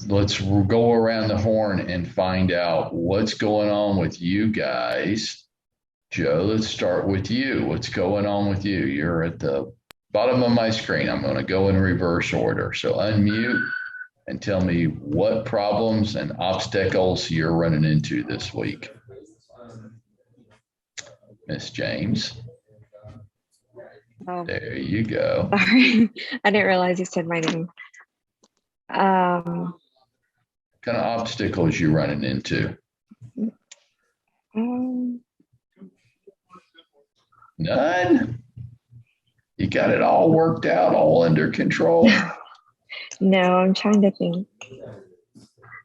let's go around the horn and find out what's going on with you guys. Joe, let's start with you. What's going on with you? You're at the bottom of my screen. I'm going to go in reverse order. So unmute and tell me what problems and obstacles you're running into this week. Miss James. Oh, There you go. sorry. I didn't realize you said my name. Um, What kind of obstacles you running into? um, None. You got it all worked out, all under control. no, I'm trying to think.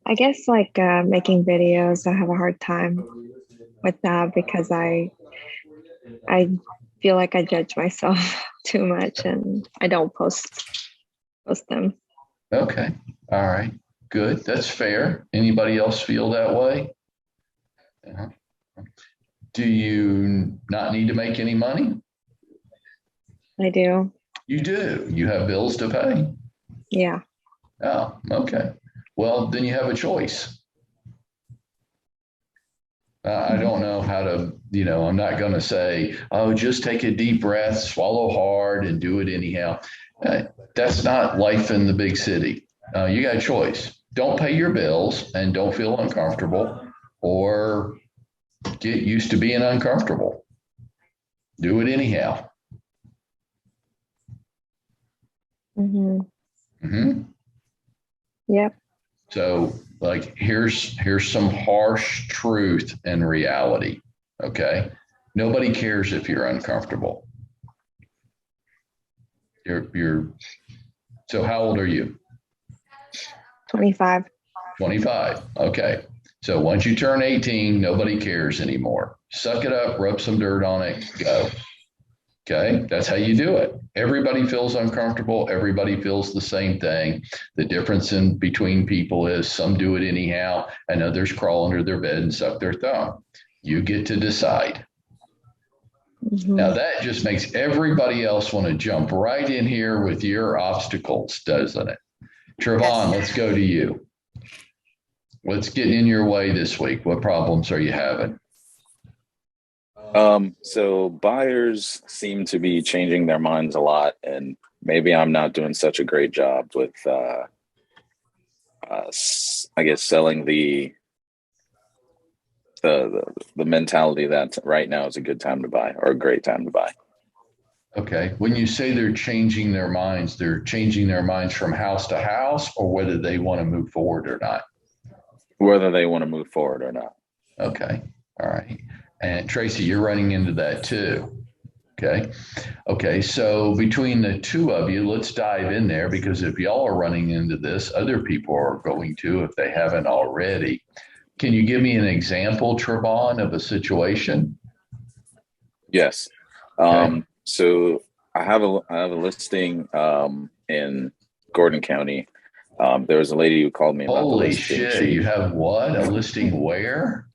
I guess like making videos, I have a hard time with that because I feel like I judge myself too much and I don't post them. Okay. All right. Good. That's fair. Anybody else feel that way? Uh-huh. Do you not need to make any money? I do. You do. You have bills to pay. Yeah. Oh, okay. Well, then you have a choice. I Mhm. don't know how to, I'm not going to say, oh, just take a deep breath, swallow hard, and do it anyhow. Uh, that's not life in the big city. You got a choice. Don't pay your bills and don't feel uncomfortable, or get used to being uncomfortable. Do it anyhow. Mhm. Hmm. Yep. So, like, here's some harsh truth and reality. Okay, nobody cares if you're uncomfortable. You're. So, how old are you? 25. 25. Okay. So once you turn 18, nobody cares anymore. Suck it up, rub some dirt on it, go. Okay. That's how you do it. Everybody feels uncomfortable. Everybody feels the same thing. The difference in between people is some do it anyhow and others crawl under their bed and suck their thumb. You get to decide. Now Mhm. that just makes everybody else want to jump right in here with your obstacles, doesn't it? Trevon, Yes. let's go to you. What's getting in your way this week? What problems are you having? So buyers seem to be changing their minds a lot, and maybe I'm not doing such a great job with, I guess, selling the mentality that right now is a good time to buy or a great time to buy, Okay. When you say they're changing their minds from house to house or whether they want to move forward or not. whether they want to move forward or not. Okay. All right. And Tracy, you're running into that too. Okay. Okay. So between the two of you, let's dive in there because if y'all are running into this, other people are going to if they haven't already. Can you give me an example, Trevon, of a situation? Yes. Okay. So I have a listing in Gordon County. There was a lady who called me about the Holy listing. shit. You She have what? A listing where?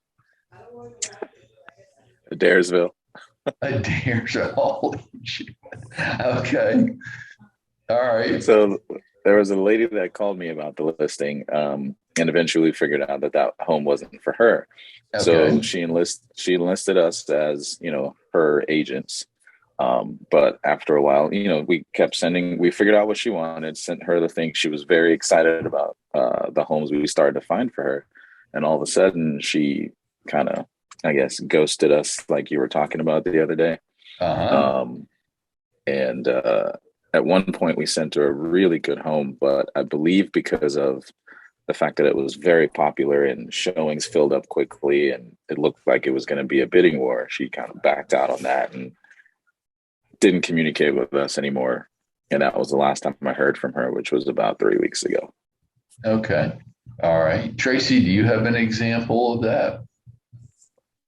Daresville. A deer. Holy shit. Okay. All right. So there was a lady that called me about the listing, and eventually figured out that that home wasn't for her. So Okay. she enlisted us as her agents. But after a while, we figured out what she wanted, sent her the thing. She was very excited about the homes we started to find for her, and all of a sudden she kind of, I guess, ghosted us like you were talking about the other day. Uh-huh. Um, and at one point, we sent her a really good home, but I believe because of the fact that it was very popular and showings filled up quickly, and it looked like it was going to be a bidding war, she kind of backed out on that and didn't communicate with us anymore. And that was the last time I heard from her, which was about 3 weeks ago. Okay. All right. Tracy, do you have an example of that?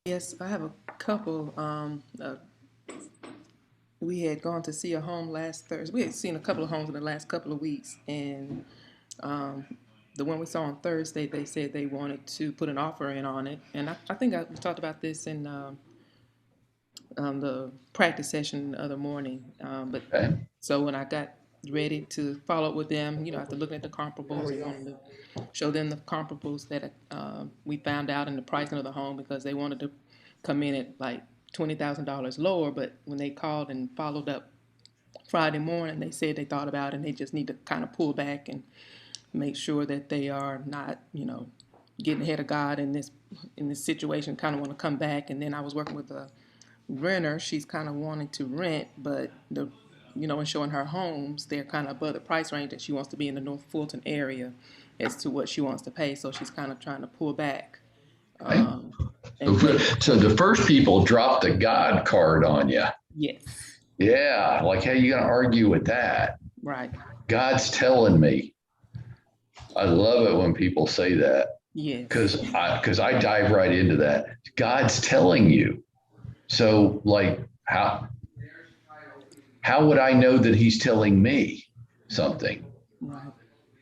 Yes, I have a couple. We had gone to see a home last Thursday. We had seen a couple of homes in the last couple of weeks, and um, the one we saw on Thursday, they said they wanted to put an offer in on it, and I think we talked about this in the practice session the other morning. But Okay. so when I got ready to follow up with them. After looking at the comparables, they wanted to show them the comparables that we found out in the pricing of the home, because they wanted to come in at like $20,000 lower. But when they called and followed up Friday morning, they said they thought about it and they just need to kind of pull back and make sure that they are not, getting ahead of God in this situation. Kind of want to come back. And then I was working with a renter. She's kind of wanting to rent, but and showing her homes, they're kind of above the price range that she wants to be in the North Fulton area as to what she wants to pay. So she's kind of trying to pull back. So the first people dropped the God card on you. Yes. Yeah. Like, hey, you going to argue with that? Right. God's telling me. I love it when people say that. Yeah. Because I dive right into that. God's telling you. So like, how would I know that he's telling me something? Right.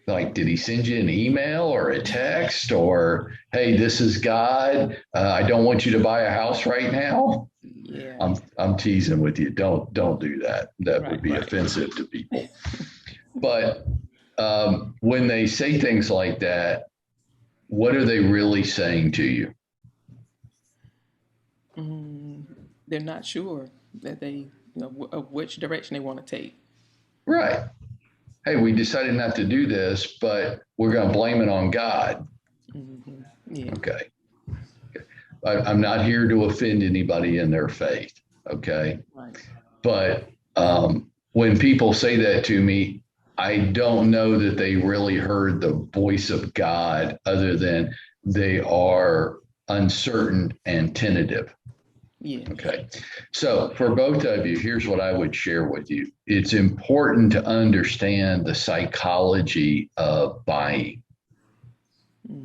Like, did he send you an email or a text, or, hey, this is God. I don't want you to buy a house right now. Yeah. I'm teasing with you. Don't do that. That would be Right. offensive to people. But when they say things like that, what are they really saying to you? They're not sure that they, of which direction they want to take. Right. Hey, we decided not to do this, but we're going to blame it on God. Mm-hmm. Yeah. Okay. I'm not here to offend anybody in their faith. Okay. Right. But when people say that to me, I don't know that they really heard the voice of God, other than they are uncertain and tentative. Yeah. Okay. So for both of you, here's what I would share with you. It's important to understand the psychology of buying.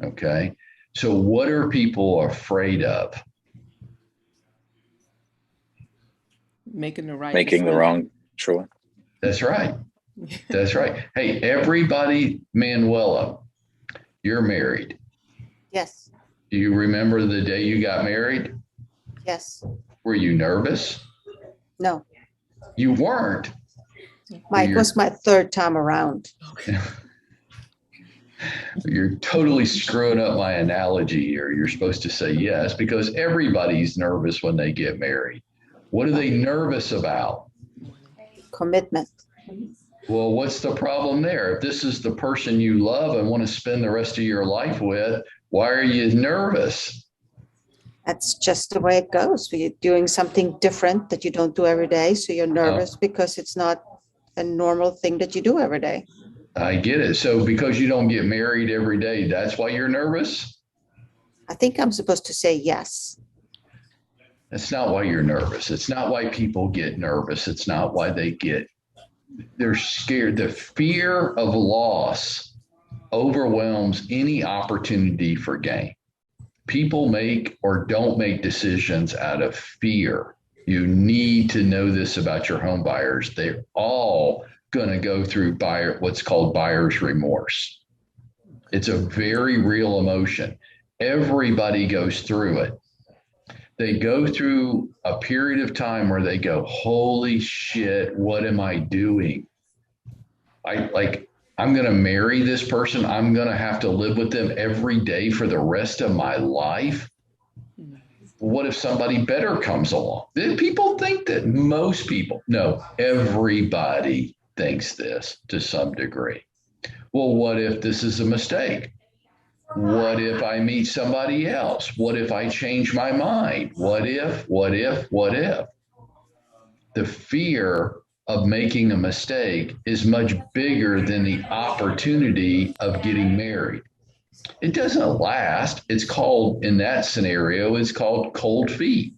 Okay. So what are people afraid of? Making the wrong choice. That's right. That's right. Hey, everybody, Manuela, you're married. Yes. Do you remember the day you got married? Yes. Were you nervous? No. You weren't. It was my third time around. You're totally screwing up my analogy here. You're supposed to say yes, because everybody's nervous when they get married. What are they nervous about? Commitment. Well, what's the problem there? If this is the person you love and want to spend the rest of your life with, why are you nervous? That's just the way it goes. You're doing something different that you don't do every day. So you're nervous because it's not a normal thing that you do every day. I get it. So because you don't get married every day, that's why you're nervous? I think I'm supposed to say yes. That's not why you're nervous. It's not why people get nervous. It's not why they're scared. The fear of loss overwhelms any opportunity for gain. People make or don't make decisions out of fear. You need to know this about your home buyers. They're all going to go through what's called buyer's remorse. It's a very real emotion. Everybody goes through it. They go through a period of time where they go, holy shit, what am I doing? I'm going to marry this person. I'm going to have to live with them every day for the rest of my life. What if somebody better comes along? People think that. Most people, no, everybody thinks this to some degree. Well, what if this is a mistake? What if I meet somebody else? What if I change my mind? What if? The fear of making a mistake is much bigger than the opportunity of getting married. It doesn't last. It's called, in that scenario, it's called cold feet,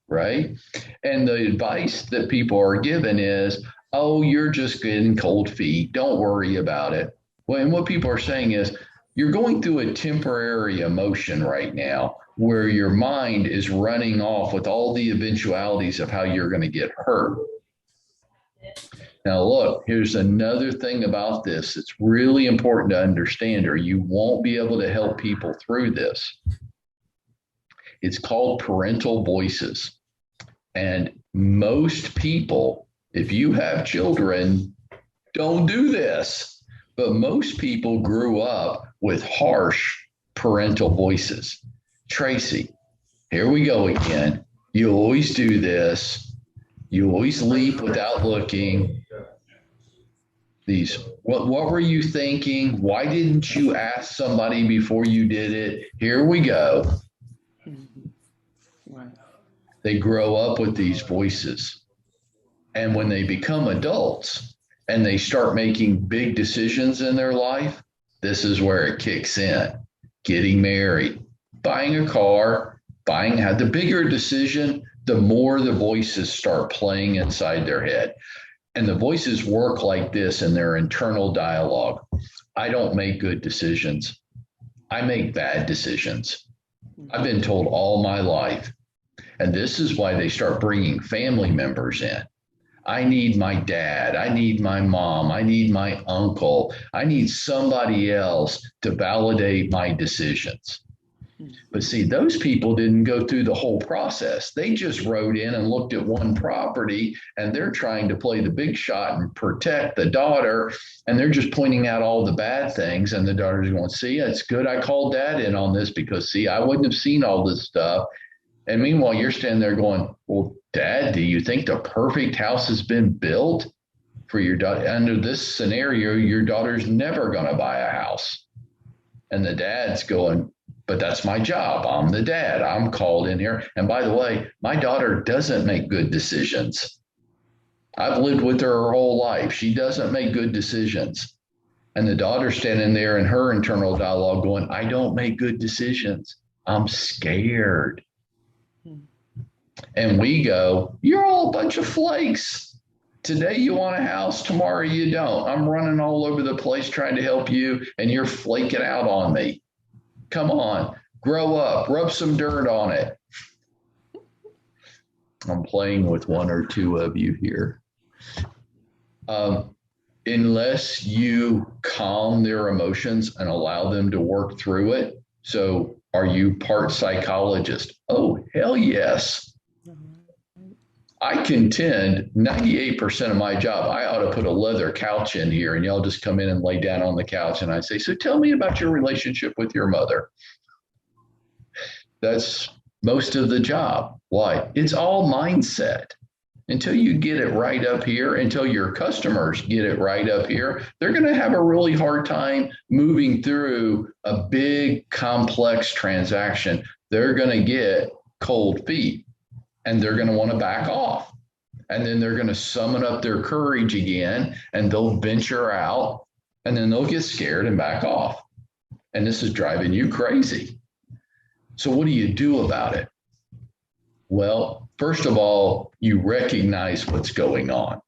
right? And the advice that people are given is, oh, you're just getting cold feet. Don't worry about it. Well, and what people are saying is, you're going through a temporary emotion right now where your mind is running off with all the eventualities of how you're going to get hurt. Now, look, here's another thing about this. It's really important to understand, or you won't be able to help people through this. It's called parental voices. And most people, if you have children, Don't do this. But most people grew up with harsh parental voices. Tracy, here we go again. You always do this. You always leap without looking. These, what were you thinking? Why didn't you ask somebody before you did it? Here we go. Right. They grow up with these voices. And when they become adults and they start making big decisions in their life, this is where it kicks in. Getting married, buying a car, the bigger decision, the more the voices start playing inside their head. And the voices work like this in their internal dialogue. I don't make good decisions. I make bad decisions. I've been told all my life. And this is why they start bringing family members in. I need my dad. I need my mom. I need my uncle. I need somebody else to validate my decisions. But see, those people didn't go through the whole process. They just rode in and looked at one property, and they're trying to play the big shot and protect the daughter. And they're just pointing out all the bad things. And the daughter's going, see, it's good I called dad in on this because, see, I wouldn't have seen all this stuff. And meanwhile, you're standing there going, well, Dad, do you think the perfect house has been built for your daughter? Under this scenario, your daughter's never going to buy a house. And the dad's going, but that's my job. I'm the dad. I'm called in here. And by the way, my daughter doesn't make good decisions. I've lived with her whole life. She doesn't make good decisions. And the daughter's standing there in her internal dialogue going, I don't make good decisions. I'm scared. And we go, you're all a bunch of flakes. Today you want a house, tomorrow you don't. I'm running all over the place trying to help you, and you're flaking out on me. Come on, grow up, rub some dirt on it. I'm playing with one or two of you here. Unless you calm their emotions and allow them to work through it. So are you part psychologist? Oh, hell yes. I contend 98% of my job, I ought to put a leather couch in here and y'all just come in and lay down on the couch. And I say, so tell me about your relationship with your mother. That's most of the job. Why? It's all mindset. Until you get it right up here, until your customers get it right up here, they're going to have a really hard time moving through a big, complex transaction. They're going to get cold feet. And they're going to want to back off. And then they're going to summon up their courage again and they'll venture out and then they'll get scared and back off. And this is driving you crazy. So what do you do about it? Well, first of all, you recognize what's going on.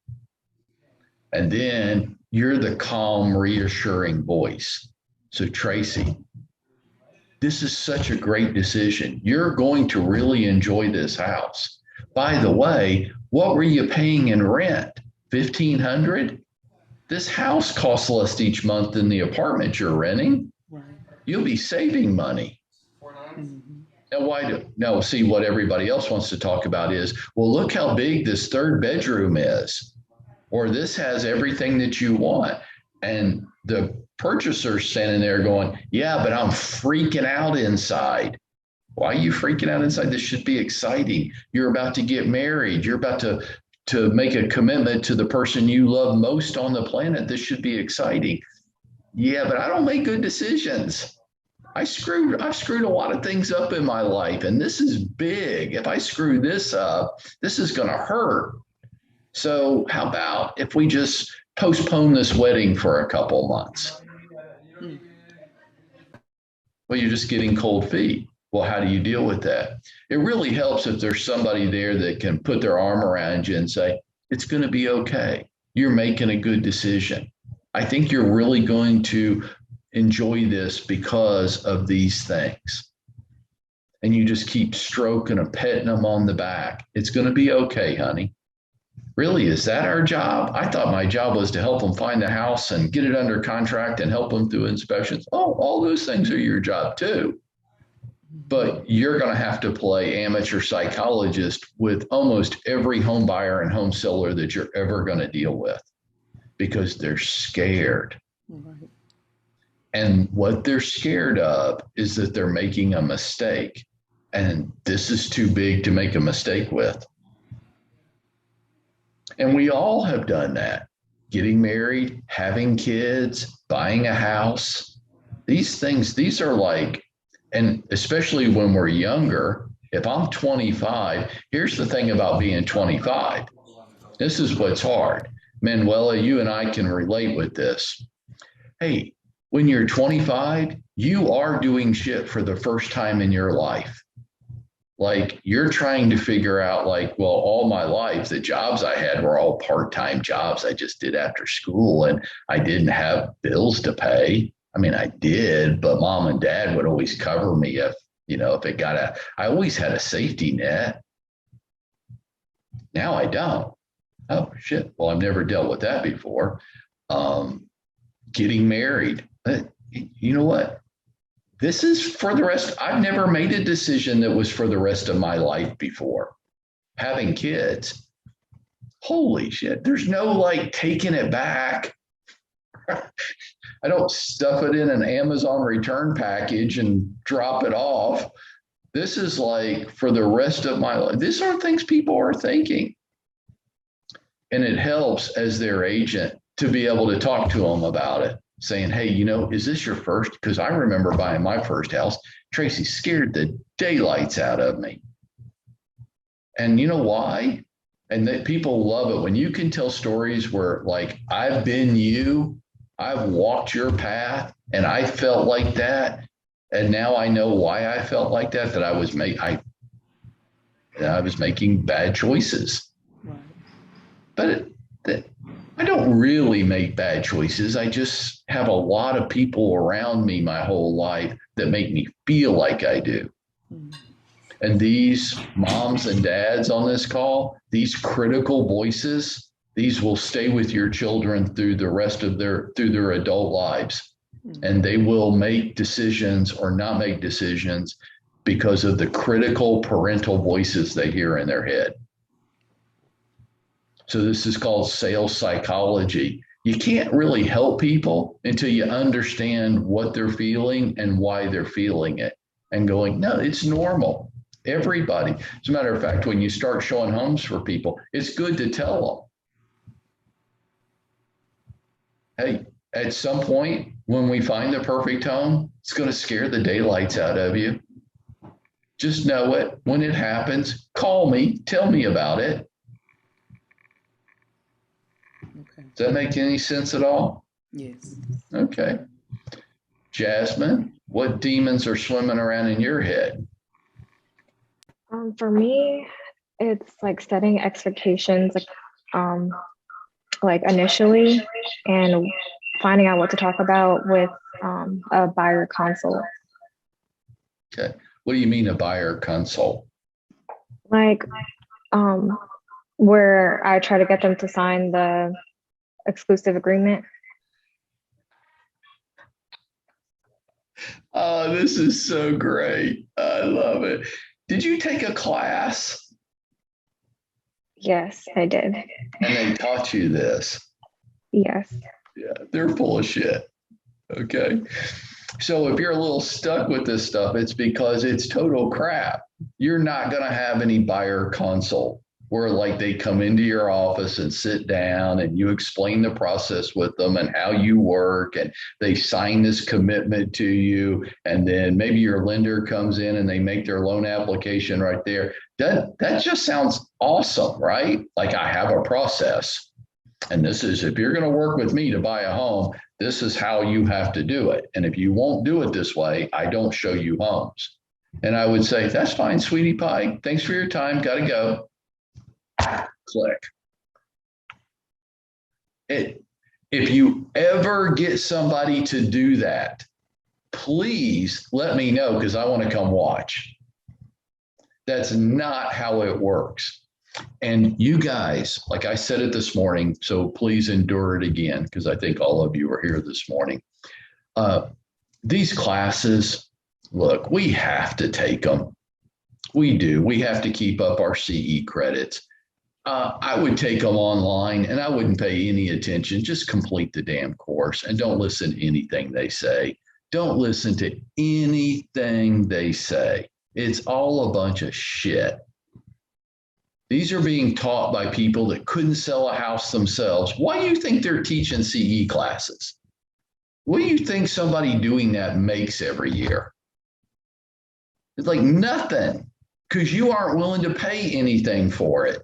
And then you're the calm, reassuring voice. So Tracy, this is such a great decision. You're going to really enjoy this house. By the way, what were you paying in rent? $1,500? This house costs less each month than the apartment you're renting. Right. You'll be saving money. Mm-hmm. Now, see, what everybody else wants to talk about is, well, look how big this third bedroom is, or this has everything that you want. And the purchaser standing there going, yeah, but I'm freaking out inside. Why are you freaking out inside? This should be exciting. You're about to get married. You're about to make a commitment to the person you love most on the planet. This should be exciting. Yeah, but I don't make good decisions. I've screwed a lot of things up in my life, and this is big. If I screw this up, this is going to hurt. So how about if we just postpone this wedding for a couple months? Well, you're just getting cold feet. Well, how do you deal with that? It really helps if there's somebody there that can put their arm around you and say, it's going to be okay. You're making a good decision. I think you're really going to enjoy this because of these things. And you just keep stroking and petting them on the back. It's going to be okay, honey. Really, is that our job? I thought my job was to help them find a house and get it under contract and help them through inspections. Oh, all those things are your job too. But you're going to have to play amateur psychologist with almost every home buyer and home seller that you're ever going to deal with. because they're scared. Right. And what they're scared of is that they're making a mistake. And this is too big to make a mistake with. And we all have done that. Getting married, having kids, buying a house. These things, these are like, and especially when we're younger, if I'm 25, here's the thing about being 25. This is what's hard. Manuela, you and I can relate with this. Hey, when you're 25, you are doing shit for the first time in your life. Like you're trying to figure out like, well, all my life, the jobs I had were all part-time jobs I just did after school, and I didn't have bills to pay. I mean, I did, but mom and dad would always cover me if it I always had a safety net. Now I don't. Oh shit. Well, I've never dealt with that before. Getting married. You know what? This is for the rest. I've never made a decision that was for the rest of my life before. Having kids. Holy shit. There's no like taking it back. I don't stuff it in an Amazon return package and drop it off. This is like for the rest of my life. These are things people are thinking. And it helps as their agent to be able to talk to them about it, saying, hey, is this your first? Because I remember buying my first house. Tracy scared the daylights out of me. And you know why? And that people love it when you can tell stories where like, I've been you, I've walked your path, and I felt like that. And now I know why I felt like that, that I was making bad choices. Right. But I don't really make bad choices. I just have a lot of people around me my whole life that make me feel like I do. Mm-hmm. And these moms and dads on this call, these critical voices, these will stay with your children through the rest of their adult lives. Mm-hmm. And they will make decisions or not make decisions because of the critical parental voices they hear in their head. So this is called sales psychology. You can't really help people until you understand what they're feeling and why they're feeling it and going, no, it's normal. Everybody. As a matter of fact, when you start showing homes for people, it's good to tell them, hey, at some point when we find the perfect home, it's going to scare the daylights out of you. Just know it. When it happens, call me, tell me about it. Okay. Does that make any sense at all? Yes. Okay. Jasmine, what demons are swimming around in your head? For me, it's like setting expectations, like initially, and finding out what to talk about with a buyer consult. Okay. What do you mean a buyer consult? Like where I try to get them to sign the exclusive agreement. Oh, this is so great. I love it. Did you take a class? Yes, I did. And they taught you this? Yes. Yeah, they're full of shit. Okay. So if you're a little stuck with this stuff, it's because it's total crap. You're not going to have any buyer consult where like they come into your office and sit down and you explain the process with them and how you work, and they sign this commitment to you. And then maybe your lender comes in and they make their loan application right there. That just sounds awesome, right? Like I have a process. And this is, if you're going to work with me to buy a home, this is how you have to do it. And if you won't do it this way, I don't show you homes. And I would say, that's fine, sweetie pie. Thanks for your time. Got to go. Click. If you ever get somebody to do that, please let me know because I want to come watch. That's not how it works. And you guys, like I said it this morning, so please endure it again, because I think all of you are here this morning. These classes, look, we have to take them. We do. We have to keep up our CE credits. I would take them online and I wouldn't pay any attention. Just complete the damn course and don't listen to anything they say. Don't listen to anything they say. It's all a bunch of shit. These are being taught by people that couldn't sell a house themselves. Why do you think they're teaching CE classes? What do you think somebody doing that makes every year? It's like nothing, because you aren't willing to pay anything for it.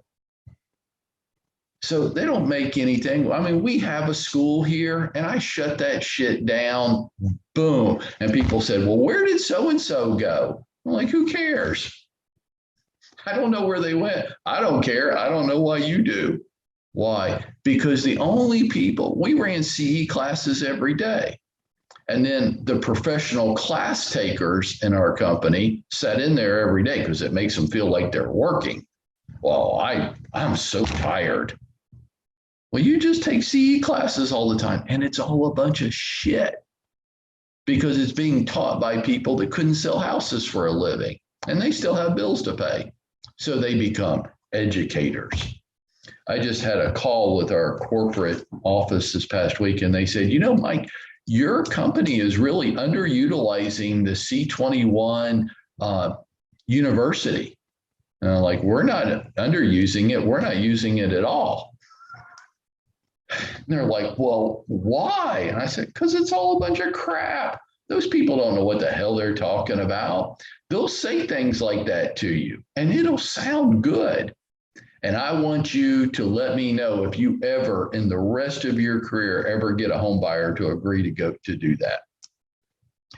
So they don't make anything. I mean, we have a school here and I shut that shit down. Boom. And people said, well, where did so-and-so go? I'm like, who cares? I don't know where they went. I don't care. I don't know why you do. Why? Because the only people, we ran CE classes every day. And then the professional class takers in our company sat in there every day because it makes them feel like they're working. Well, I'm so tired. Well, you just take CE classes all the time, and it's all a bunch of shit because it's being taught by people that couldn't sell houses for a living, and they still have bills to pay. So they become educators. I just had a call with our corporate office this past week, and they said, you know, Mike, your company is really underutilizing the C21 university. And I'm like, we're not underusing it. We're not using it at all. And they're like, well, why? And I said, because it's all a bunch of crap. Those people don't know what the hell they're talking about. They'll say things like that to you, and it'll sound good. And I want you to let me know if you ever, in the rest of your career, ever get a home buyer to agree to go to do that.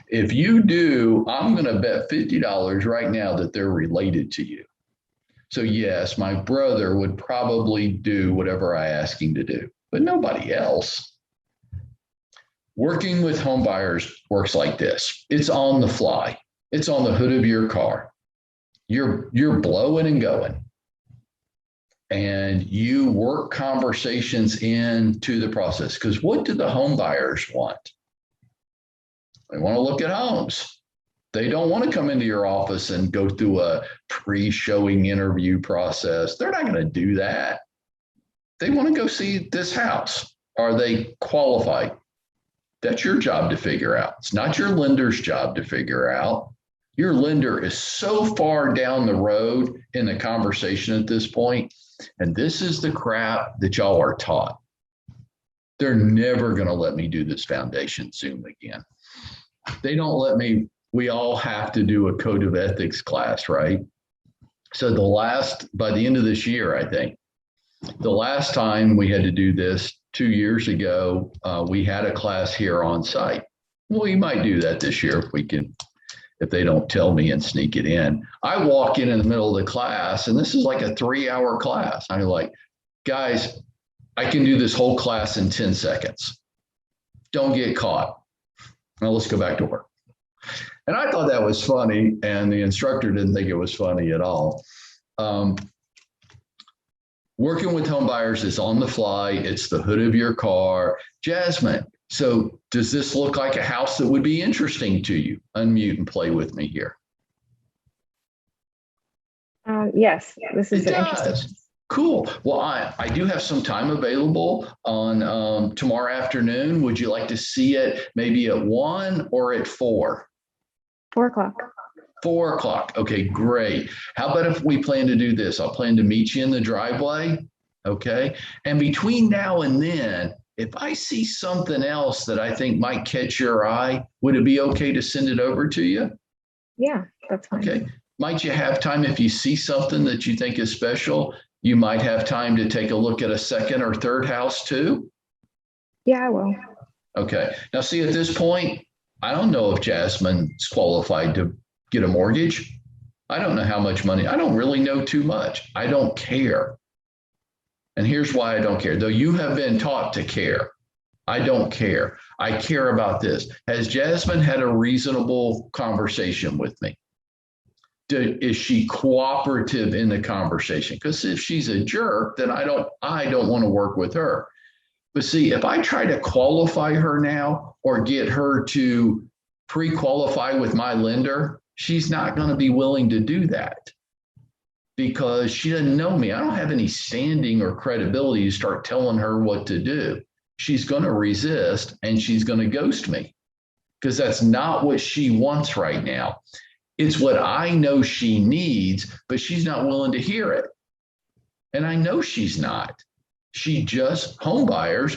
If you do, I'm going to bet $50 right now that they're related to you. So yes, my brother would probably do whatever I ask him to do, but nobody else. Working with home buyers works like this. It's on the fly. It's on the hood of your car. You're blowing and going. And you work conversations into the process. Because what do the home buyers want? They want to look at homes. They don't want to come into your office and go through a pre-showing interview process. They're not going to do that. They want to go see this house. Are they qualified? That's your job to figure out. It's not your lender's job to figure out. Your lender is so far down the road in the conversation at this point, and this is the crap that y'all are taught. They're never going to let me do this foundation Zoom again. They don't let me. We all have to do a code of ethics class, right? So by the end of this year, I think, the last time we had to do this 2 years ago, we had a class here on site. Well, we might do that this year if we can, if they don't tell me and sneak it in. I walk in the middle of the class, and this is like a 3-hour class. I'm like, guys, I can do this whole class in 10 seconds. Don't get caught. Now let's go back to work. And I thought that was funny, and the instructor didn't think it was funny at all. Working with home buyers is on the fly. It's the hood of your car. Jasmine, so does this look like a house that would be interesting to you? Unmute and play with me here. Yes, this is interesting. Cool. Well, I do have some time available on tomorrow afternoon. Would you like to see it maybe at 1 or at 4? 4 o'clock. 4 o'clock. Okay, great. How about if we plan to do this? I'll plan to meet you in the driveway. Okay. And between now and then, if I see something else that I think might catch your eye, would it be okay to send it over to you? Yeah, that's fine. Okay. Might you have time if you see something that you think is special? You might have time to take a look at a second or third house too? Yeah, I will. Okay. Now, see, at this point, I don't know if Jasmine's qualified to get a mortgage. I don't know how much money. I don't really know too much. I don't care. And here's why I don't care. Though you have been taught to care, I don't care. I care about this. Has Jasmine had a reasonable conversation with me? Is she cooperative in the conversation? Because if she's a jerk, then I don't want to work with her. But see, if I try to qualify her now or get her to pre-qualify with my lender, she's not going to be willing to do that. because she doesn't know me. I don't have any standing or credibility to start telling her what to do. She's going to resist and she's going to ghost me because that's not what she wants right now. It's what I know she needs, but she's not willing to hear it. And I know she's not. She just, home buyers,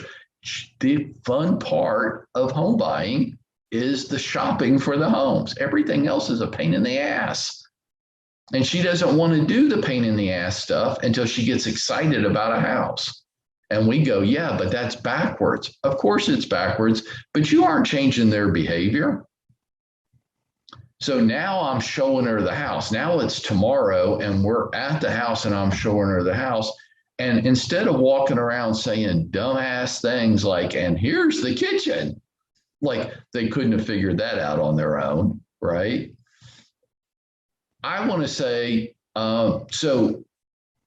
the fun part of home buying is the shopping for the homes. Everything else is a pain in the ass. And she doesn't want to do the pain in the ass stuff until she gets excited about a house. And we go, yeah, but that's backwards. Of course it's backwards, but you aren't changing their behavior. So now I'm showing her the house. Now it's tomorrow and we're at the house and I'm showing her the house. And instead of walking around saying dumbass things like, and here's the kitchen, like they couldn't have figured that out on their own, right? I want to say, so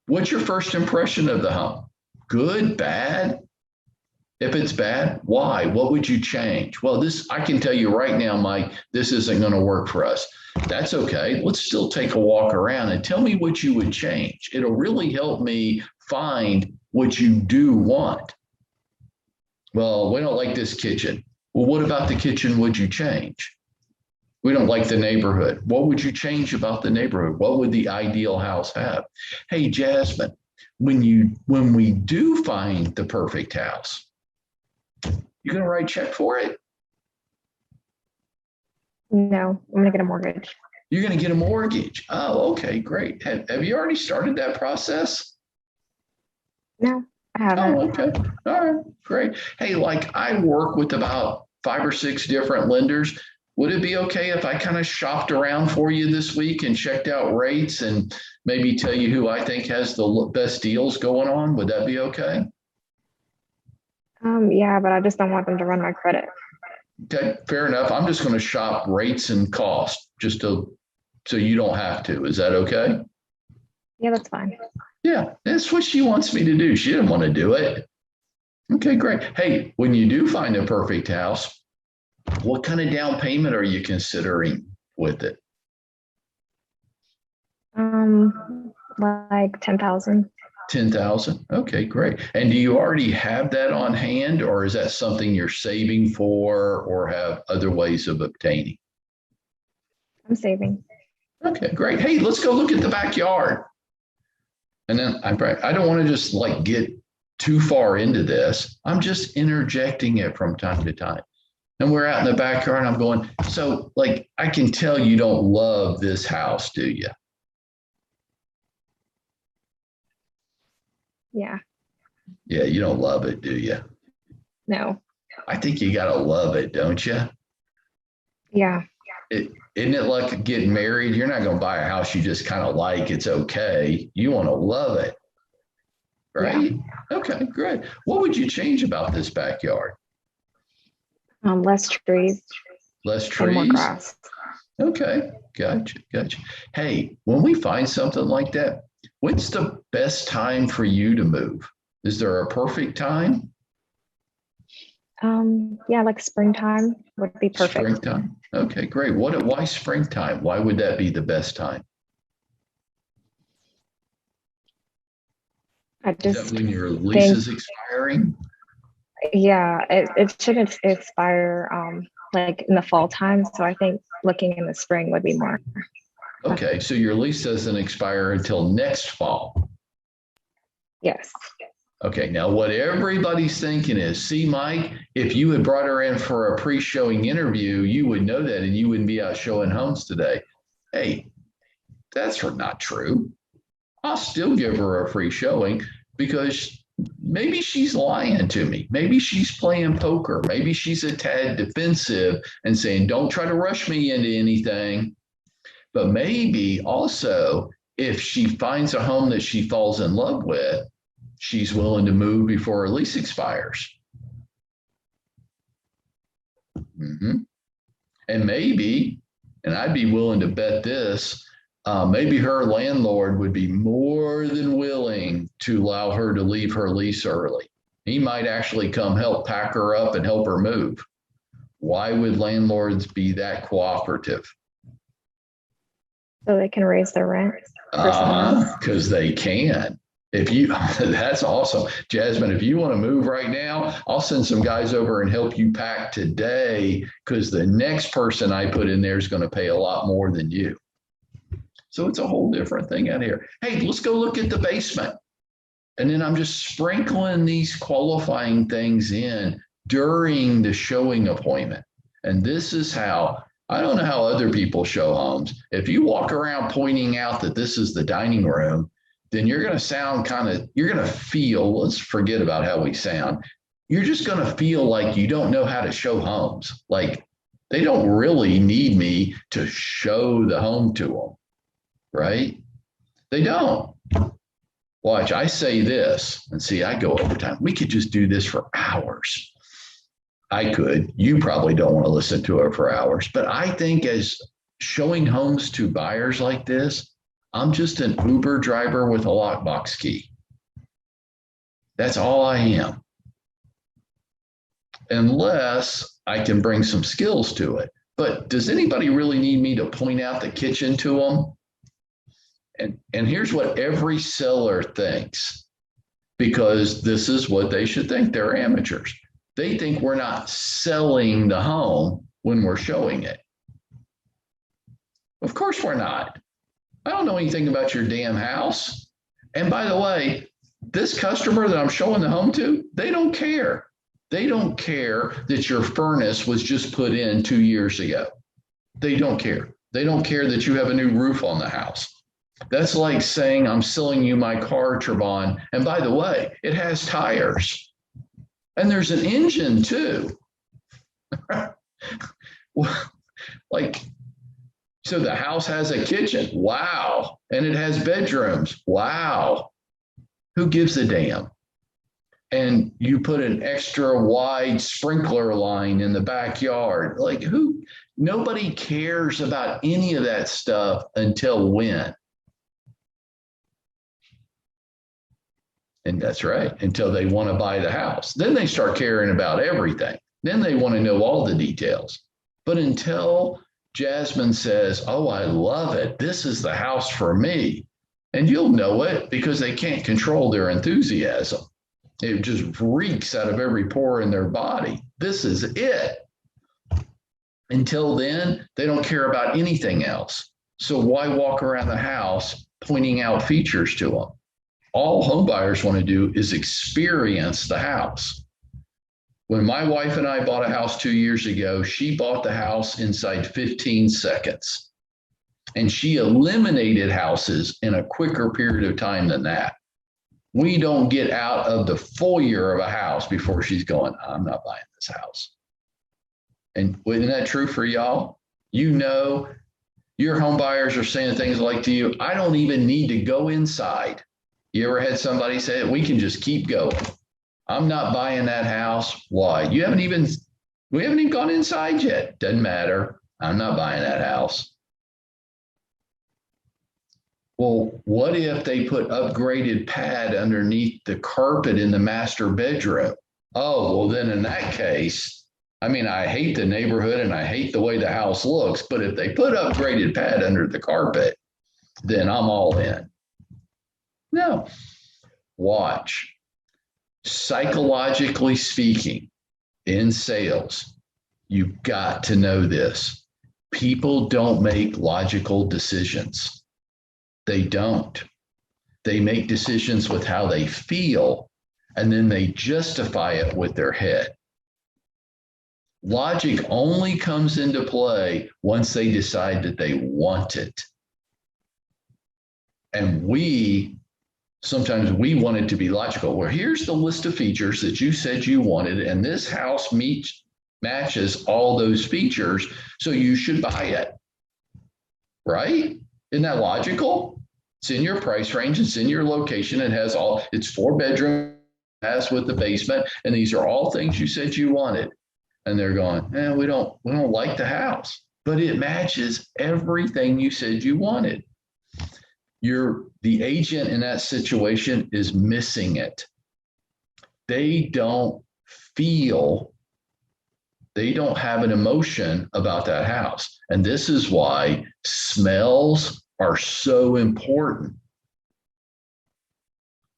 what's your first impression of the home? Good, bad? If it's bad, why? What would you change? Well, this, I can tell you right now, Mike, this isn't going to work for us. That's okay. Let's still take a walk around and tell me what you would change. It'll really help me find what you do want. Well, we don't like this kitchen. Well, what about the kitchen would you change? We don't like the neighborhood. What would you change about the neighborhood? What would the ideal house have? Hey, Jasmine, when we do find the perfect house, you're going to write a check for it? No, I'm gonna get a mortgage. You're going to get a mortgage. Oh, okay, great. Have you already started that process? No, I haven't. Oh, okay. All right, great. Hey, like I work with about 5 or 6 different lenders. Would it be okay if I kind of shopped around for you this week and checked out rates and maybe tell you who I think has the best deals going on? Would that be okay? Yeah, but I just don't want them to run my credit. Okay, fair enough. I'm just going to shop rates and cost just to, so you don't have to. Is that okay? Yeah, that's fine. Yeah, that's what she wants me to do. She didn't want to do it. Okay, great. Hey, when you do find a perfect house, what kind of down payment are you considering with it? Like 10,000. 10,000. Okay, great. And do you already have that on hand, or is that something you're saving for or have other ways of obtaining? I'm saving. Okay, great. Hey, let's go look at the backyard. And then I don't want to just like get too far into this. I'm just interjecting it from time to time. And we're out in the backyard and I'm going, so like, I can tell you don't love this house, do you? Yeah. Yeah, you don't love it, do you? No. I think you got to love it, don't you? Yeah. Isn't it like getting married? You're not going to buy a house you just kind of like. It's okay. You want to love it, right? Yeah. Okay, great. What would you change about this backyard? Less trees. Less trees? And more grass. Okay, gotcha. Hey, when we find something like that, what's the best time for you to move? Is there a perfect time? Yeah, like springtime would be perfect. Springtime. Okay, great. Why springtime? Why would that be the best time? Is that when your lease is expiring? Yeah, it shouldn't expire like in the fall time. So I think looking in the spring would be more. Okay, so your lease doesn't expire until next fall. Yes. Okay, now what everybody's thinking is, see, Mike, if you had brought her in for a pre-showing interview, you would know that and you wouldn't be out showing homes today. Hey, that's not true. I'll still give her a free showing because maybe she's lying to me. Maybe she's playing poker. Maybe she's a tad defensive and saying, don't try to rush me into anything. But maybe also if she finds a home that she falls in love with, she's willing to move before her lease expires. Mm-hmm. And maybe, and I'd be willing to bet this, maybe her landlord would be more than willing to allow her to leave her lease early. He might actually come help pack her up and help her move. Why would landlords be that cooperative? So they can raise their rent for someone else. Because they can. If you, that's awesome. Jasmine, if you want to move right now, I'll send some guys over and help you pack today because the next person I put in there is going to pay a lot more than you. So it's a whole different thing out here. Hey, let's go look at the basement. And then I'm just sprinkling these qualifying things in during the showing appointment. And this is how, I don't know how other people show homes. If you walk around pointing out that this is the dining room, then you're going to sound you're going to feel, let's forget about how we sound. You're just going to feel like you don't know how to show homes. Like they don't really need me to show the home to them, right? They don't. Watch, I say this, and see, I go over time. We could just do this for hours. I could. You probably don't want to listen to it for hours, but I think as showing homes to buyers like this, I'm just an Uber driver with a lockbox key. That's all I am. Unless I can bring some skills to it. But does anybody really need me to point out the kitchen to them? And here's what every seller thinks, because this is what they should think. They're amateurs. They think we're not selling the home when we're showing it. Of course we're not. I don't know anything about your damn house. And by the way, this customer that I'm showing the home to, they don't care. They don't care that your furnace was just put in 2 years ago. They don't care. They don't care that you have a new roof on the house. That's like saying I'm selling you my car, Trabon. And by the way, it has tires. And there's an engine too. Like, so the house has a kitchen. Wow. And it has bedrooms. Wow. Who gives a damn? And you put an extra wide sprinkler line in the backyard. Like who? Nobody cares about any of that stuff until when? And that's right, until they want to buy the house. Then they start caring about everything. Then they want to know all the details. But until Jasmine says, oh, I love it. This is the house for me. And you'll know it because they can't control their enthusiasm. It just reeks out of every pore in their body. This is it. Until then, they don't care about anything else. So why walk around the house pointing out features to them? All home buyers want to do is experience the house. When my wife and I bought a house 2 years ago, she bought the house inside 15 seconds. And she eliminated houses in a quicker period of time than that. We don't get out of the foyer of a house before she's going, I'm not buying this house. And isn't that true for y'all? You know, your home buyers are saying things like to you, I don't even need to go inside. You ever had somebody say, we can just keep going? I'm not buying that house. Why? We haven't even gone inside yet. Doesn't matter. I'm not buying that house. Well, what if they put upgraded pad underneath the carpet in the master bedroom? Oh, well, then in that case, I mean, I hate the neighborhood and I hate the way the house looks, but if they put upgraded pad under the carpet, then I'm all in. No. Watch. Psychologically speaking, in sales, you've got to know this. People don't make logical decisions. They don't. They make decisions with how they feel, and then they justify it with their head. Logic only comes into play once they decide that they want it. And sometimes we want it to be logical. Well, here's the list of features that you said you wanted, and this house matches all those features, so you should buy it. Right? Isn't that logical? It's in your price range, it's in your location, it's 4 bedroom, has with the basement, and these are all things you said you wanted. And they're going, we don't like the house, but it matches everything you said you wanted. The agent in that situation is missing it. They don't have an emotion about that house. And this is why smells are so important.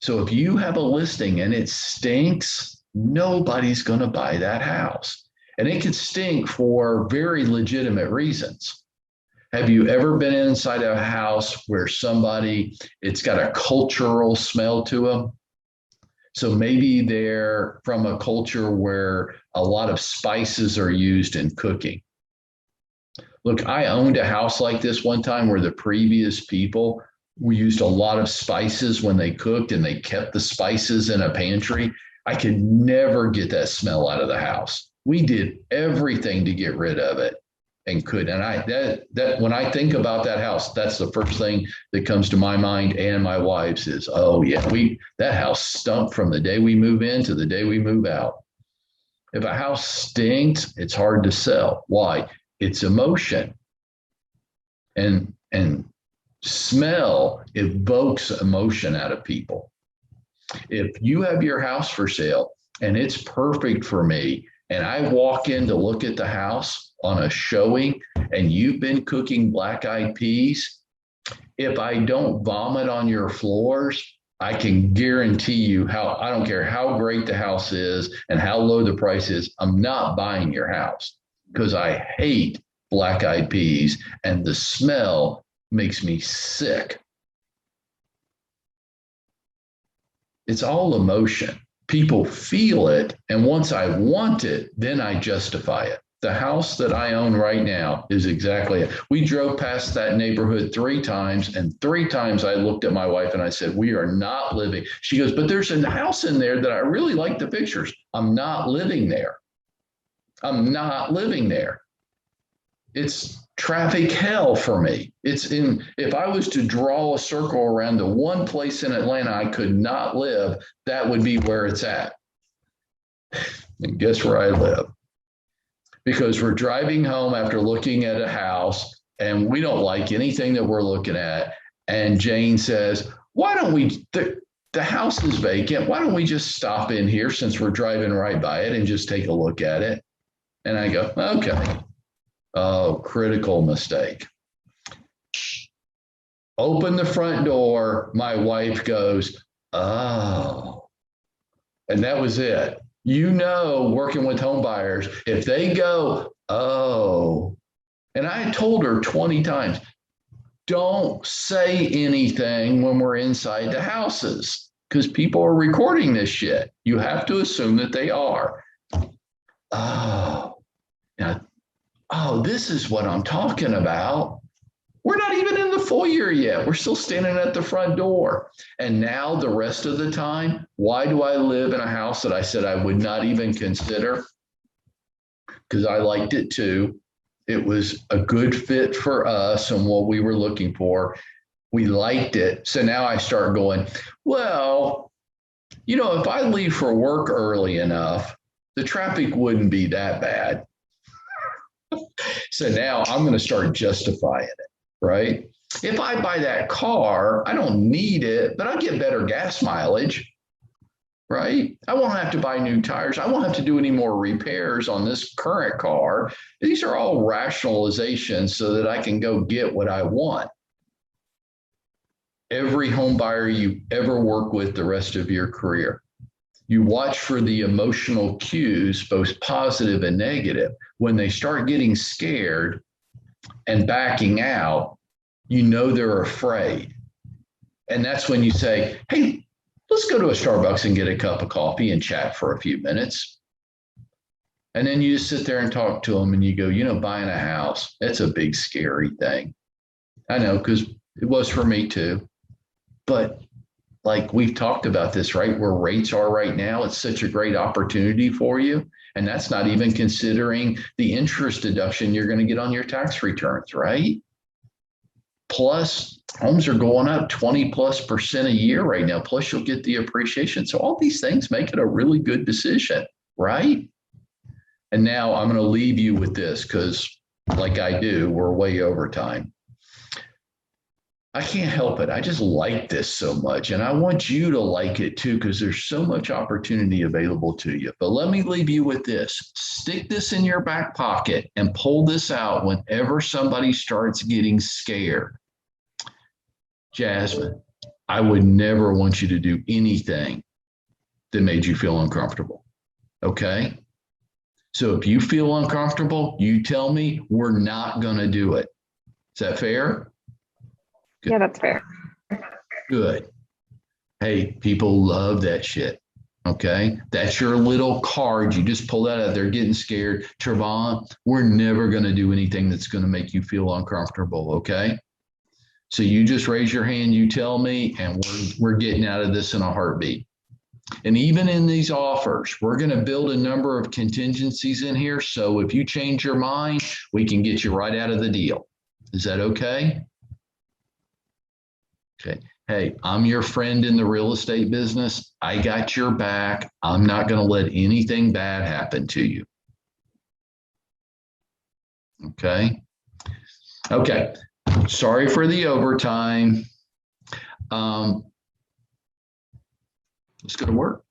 So if you have a listing and it stinks, nobody's going to buy that house. And it could stink for very legitimate reasons. Have you ever been inside a house where it's got a cultural smell to them? So maybe they're from a culture where a lot of spices are used in cooking. Look, I owned a house like this one time where the previous people used a lot of spices when they cooked, and they kept the spices in a pantry. I could never get that smell out of the house. We did everything to get rid of it and could. And that when I think about that house, that's the first thing that comes to my mind and my wife's is, oh yeah, that house stunk from the day we move in to the day we move out. If a house stinks, it's hard to sell. Why? It's emotion. And smell evokes emotion out of people. If you have your house for sale and it's perfect for me, and I walk in to look at the house on a showing, and you've been cooking black-eyed peas, if I don't vomit on your floors, I can guarantee you I don't care how great the house is and how low the price is, I'm not buying your house because I hate black-eyed peas and the smell makes me sick. It's all emotion. People feel it. And once I want it, then I justify it. The house that I own right now is exactly it. We drove past that neighborhood 3 times, and 3 times I looked at my wife and I said, we are not living. She goes, but there's a house in there that I really like the pictures. I'm not living there. I'm not living there. It's traffic hell for me. If I was to draw a circle around the one place in Atlanta I could not live, that would be where it's at. And guess where I live? Because we're driving home after looking at a house and we don't like anything that we're looking at. And Jane says, why don't we, the house is vacant. Why don't we just stop in here since we're driving right by it and just take a look at it? And I go, okay. Oh, critical mistake. Open the front door. My wife goes, oh. And that was it. Working with home buyers, if they go, oh, and I told her 20 times, don't say anything when we're inside the houses because people are recording this shit. You have to assume that they are. Oh, now, this is what I'm talking about. We're not even in the foyer yet. We're still standing at the front door. And now the rest of the time, why do I live in a house that I said I would not even consider? Because I liked it too. It was a good fit for us and what we were looking for. We liked it. So now I start going, well, if I leave for work early enough, the traffic wouldn't be that bad. So now I'm going to start justifying it, right? If I buy that car, I don't need it, but I'll get better gas mileage, right? I won't have to buy new tires. I won't have to do any more repairs on this current car. These are all rationalizations so that I can go get what I want. Every home buyer you ever work with the rest of your career, you watch for the emotional cues, both positive and negative. When they start getting scared and backing out, they're afraid. And that's when you say, hey, let's go to a Starbucks and get a cup of coffee and chat for a few minutes. And then you just sit there and talk to them and you go, buying a house, that's a big, scary thing. I know, because it was for me too. But like we've talked about this, right? Where rates are right now, it's such a great opportunity for you. And that's not even considering the interest deduction you're going to get on your tax returns, right? Plus, homes are going up 20+% a year right now. Plus, you'll get the appreciation. So all these things make it a really good decision, right? And now I'm going to leave you with this because like I do, we're way over time. I can't help it. I just like this so much. And I want you to like it too, because there's so much opportunity available to you. But let me leave you with this. Stick this in your back pocket and pull this out whenever somebody starts getting scared. Jasmine, I would never want you to do anything that made you feel uncomfortable. Okay? So if you feel uncomfortable, you tell me, we're not going to do it. Is that fair? Good. Yeah, that's fair. Good. Hey, people love that shit. Okay. That's your little card. You just pull that out. They're getting scared. Trevon, we're never going to do anything that's going to make you feel uncomfortable. Okay. So you just raise your hand, you tell me, and we're getting out of this in a heartbeat. And even in these offers, we're going to build a number of contingencies in here. So if you change your mind, we can get you right out of the deal. Is that okay? Okay. Hey, I'm your friend in the real estate business. I got your back. I'm not going to let anything bad happen to you. Okay. Okay. Sorry for the overtime. Let's go to work.